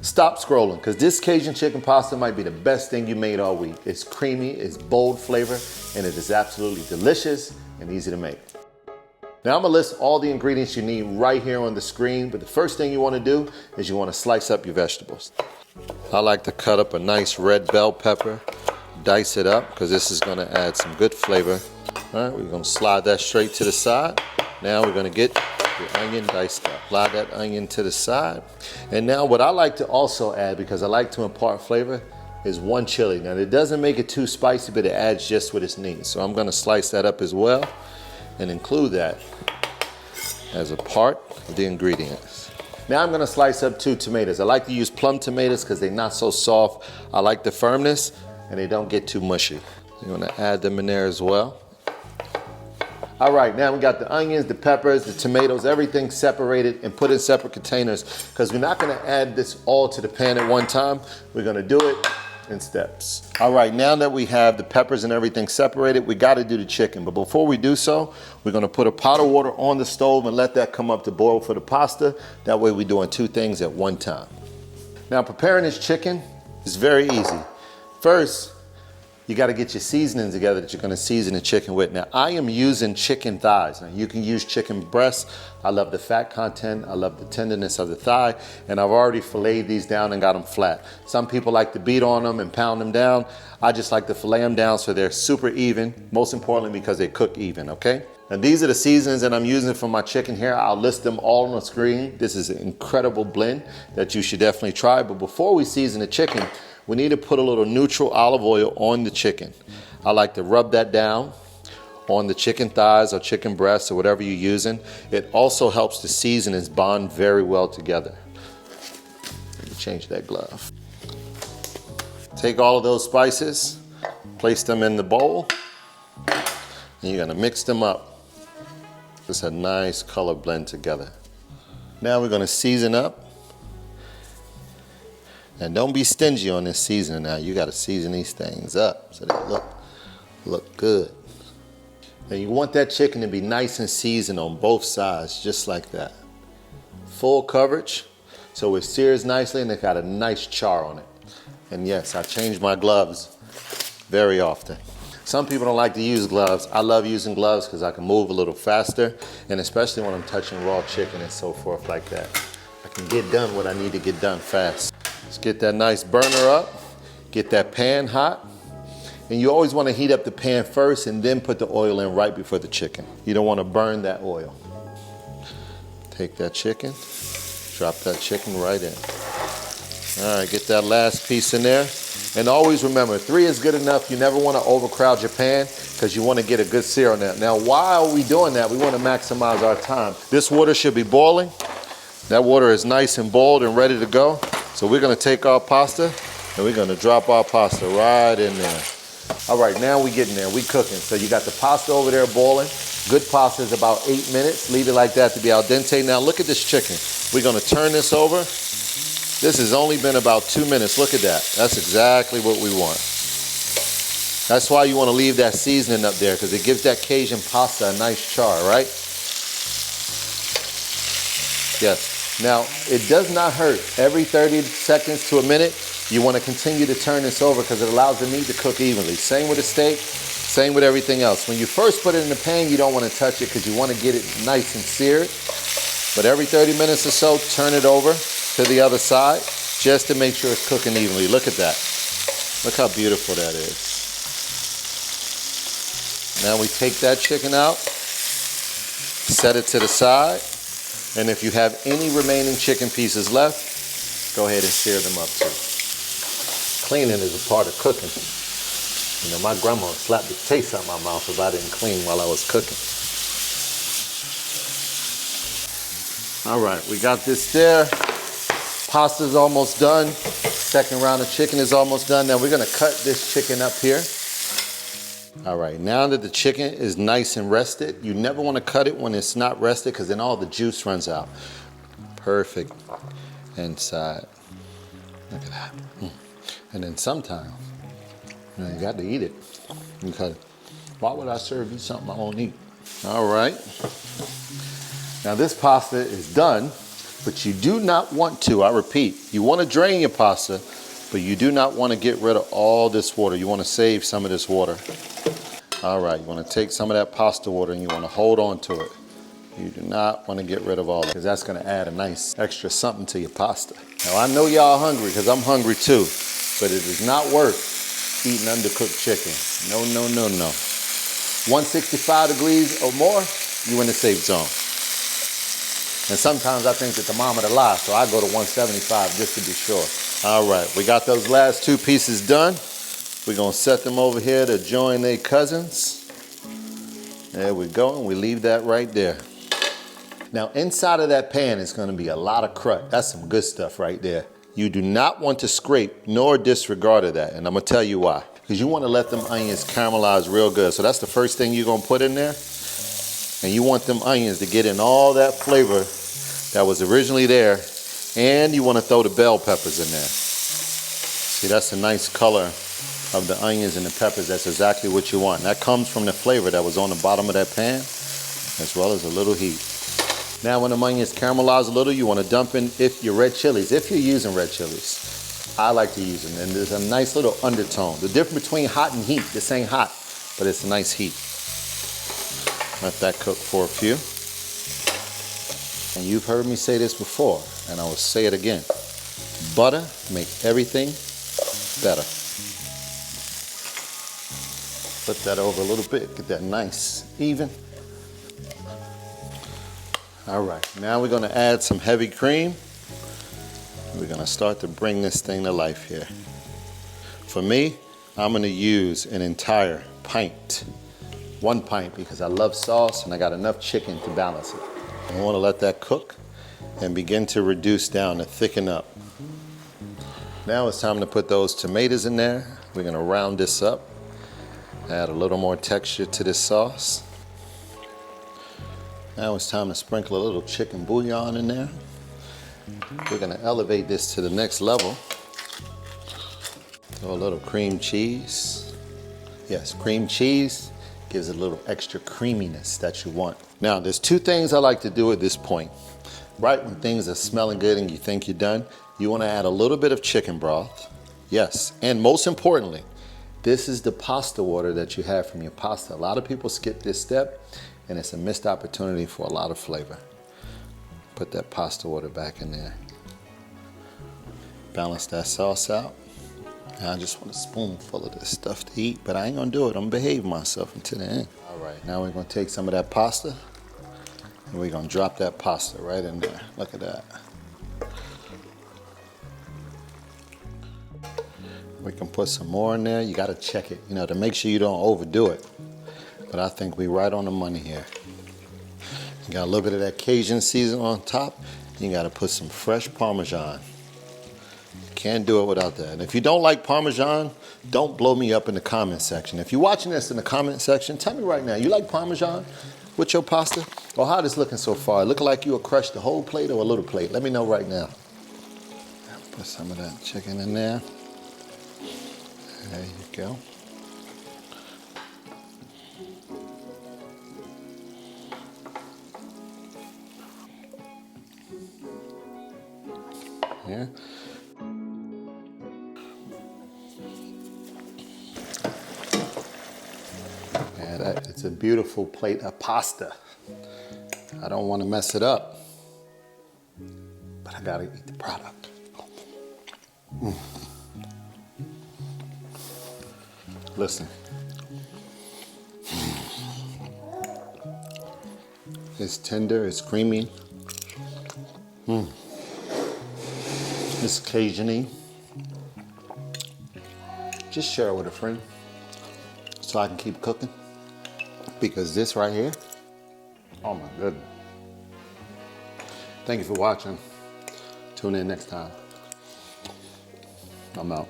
stop scrolling, because this Cajun chicken pasta might be the best thing you made all week. It's creamy, it's bold flavor, and it is absolutely delicious and easy to make. Now I'm gonna list all the ingredients you need right here on the screen, but the first thing you wanna do is you wanna slice up your vegetables. I like to cut up a nice red bell pepper, dice it up, because this is gonna add some good flavor. All right, we're gonna slide that straight to the side. Now we're gonna get the onion diced up. Slide that onion to the side. And now what I like to also add, because I like to impart flavor, is 1 chili. Now it doesn't make it too spicy, but it adds just what it needs. So I'm gonna slice that up as well and include that as a part of the ingredients. Now I'm gonna slice up 2 tomatoes. I like to use plum tomatoes because they're not so soft. I like the firmness and they don't get too mushy. You wanna add them in there as well. All right, now we got the onions, the peppers, the tomatoes, everything separated and put in separate containers, because we're not gonna add this all to the pan at one time. We're gonna do it in steps. All right, now that we have the peppers and everything separated, we gotta do the chicken. But before we do so, we're gonna put a pot of water on the stove and let that come up to boil for the pasta. That way we're doing 2 things at one time. Now preparing this chicken is very easy. First, you got to get your seasonings together that you're going to season the chicken with. Now, I am using chicken thighs. Now, you can use chicken breasts. I love the fat content. I love the tenderness of the thigh. And I've already filleted these down and got them flat. Some people like to beat on them and pound them down. I just like to fillet them down so they're super even. Most importantly, because they cook even, okay? And these are the seasonings that I'm using for my chicken here. I'll list them all on the screen. This is an incredible blend that you should definitely try. But before we season the chicken, we need to put a little neutral olive oil on the chicken. I like to rub that down on the chicken thighs or chicken breasts or whatever you're using. It also helps the seasonings bond very well together. Let me change that glove. Take all of those spices, place them in the bowl, and you're gonna mix them up. It's a nice color blend together. Now we're gonna season up. And don't be stingy on this seasoning now. You gotta season these things up so they look good. And you want that chicken to be nice and seasoned on both sides, just like that. Full coverage, so it sears nicely and it got a nice char on it. And yes, I change my gloves very often. Some people don't like to use gloves. I love using gloves because I can move a little faster, and especially when I'm touching raw chicken and so forth like that. I can get done what I need to get done fast. Let's get that nice burner up, get that pan hot. And you always want to heat up the pan first and then put the oil in right before the chicken. You don't want to burn that oil. Take that chicken, drop that chicken right in. All right, get that last piece in there. And always remember, 3 is good enough. You never want to overcrowd your pan because you want to get a good sear on that. Now, while we're doing that, we want to maximize our time. This water should be boiling. That water is nice and boiled and ready to go. So we're gonna take our pasta and we're gonna drop our pasta right in there. All right, now we getting there, we cooking. So you got the pasta over there boiling. Good pasta is about 8 minutes. Leave it like that to be al dente. Now look at this chicken. We're gonna turn this over. This has only been about 2 minutes. Look at that. That's exactly what we want. That's why you wanna leave that seasoning up there, because it gives that Cajun pasta a nice char, right? Yes. Now, it does not hurt. Every 30 seconds to a minute, you want to continue to turn this over because it allows the meat to cook evenly. Same with the steak, same with everything else. When you first put it in the pan, you don't want to touch it because you want to get it nice and seared. But every 30 minutes or so, turn it over to the other side just to make sure it's cooking evenly. Look at that. Look how beautiful that is. Now we take that chicken out, set it to the side. And if you have any remaining chicken pieces left, go ahead and sear them up too. Cleaning is a part of cooking. You know, my grandma slapped the taste out of my mouth if I didn't clean while I was cooking. All right, we got this there. Pasta's almost done. Second round of chicken is almost done. Now we're gonna cut this chicken up here. All right, now that the chicken is nice and rested, you never want to cut it when it's not rested because then all the juice runs out. Perfect inside. Look at that. And then sometimes, you know, you got to eat it. Okay. Why would I serve you something I won't eat? All right. Now this pasta is done. But you do not want to, I repeat, you want to drain your pasta, but you do not want to get rid of all this water. You want to save some of this water. All right, you want to take some of that pasta water and you want to hold on to it. You do not want to get rid of all that, because that's going to add a nice extra something to your pasta. Now I know y'all hungry, because I'm hungry too, but it is not worth eating undercooked chicken. No, no, no, no. 165 degrees or more, you in the safe zone. And sometimes I think the thermometer lies, so I go to 175 just to be sure. All right, we got those last two pieces done. We're gonna set them over here to join their cousins. There we go, and we leave that right there. Now inside of that pan is gonna be a lot of crust. That's some good stuff right there. You do not want to scrape nor disregard of that, and I'm gonna tell you why. Because you wanna let them onions caramelize real good. So that's the first thing you're gonna put in there. And you want them onions to get in all that flavor that was originally there. And you want to throw the bell peppers in there. See, that's a nice color of the onions and the peppers. That's exactly what you want. And that comes from the flavor that was on the bottom of that pan, as well as a little heat. Now when the onions caramelize a little, you want to dump in your red chilies. If you're using red chilies, I like to use them. And there's a nice little undertone. The difference between hot and heat, this ain't hot, but it's a nice heat. Let that cook for a few. And you've heard me say this before, and I will say it again. Butter makes everything better. Flip that over a little bit, get that nice, even. All right, now we're gonna add some heavy cream. We're gonna start to bring this thing to life here. For me, I'm gonna use an entire pint. 1 pint, because I love sauce and I got enough chicken to balance it. I want to let that cook and begin to reduce down, to thicken up. Now it's time to put those tomatoes in there. We're going to round this up, add a little more texture to this sauce. Now it's time to sprinkle a little chicken bouillon in there. We're going to elevate this to the next level. Throw a little cream cheese. Yes, cream cheese gives it a little extra creaminess that you want. Now, there's two things I like to do at this point. Right when things are smelling good and you think you're done, you want to add a little bit of chicken broth. Yes, and most importantly, this is the pasta water that you have from your pasta. A lot of people skip this step, and it's a missed opportunity for a lot of flavor. Put that pasta water back in there. Balance that sauce out. I just want a spoonful of this stuff to eat, but I ain't gonna do it. I'm gonna behave myself until the end. All right, now we're gonna take some of that pasta and we're gonna drop that pasta right in there. Look at that. We can put some more in there. You gotta check it, to make sure you don't overdo it. But I think we're right on the money here. You got a little bit of that Cajun seasoning on top. You gotta put some fresh Parmesan. Can't do it without that. And if you don't like Parmesan, don't blow me up in the comment section. If you're watching this in the comment section, tell me right now, you like Parmesan with your pasta? Or how this looking so far? Looking like you'll crush the whole plate or a little plate? Let me know right now. Put some of that chicken in there. There you go. Yeah. It's a beautiful plate of pasta. I don't want to mess it up, but I gotta eat the product. Listen, it's tender, it's creamy, it's Cajun-y. Just share it with a friend so I can keep cooking. Because this right here, oh my goodness. Thank you for watching. Tune in next time. I'm out.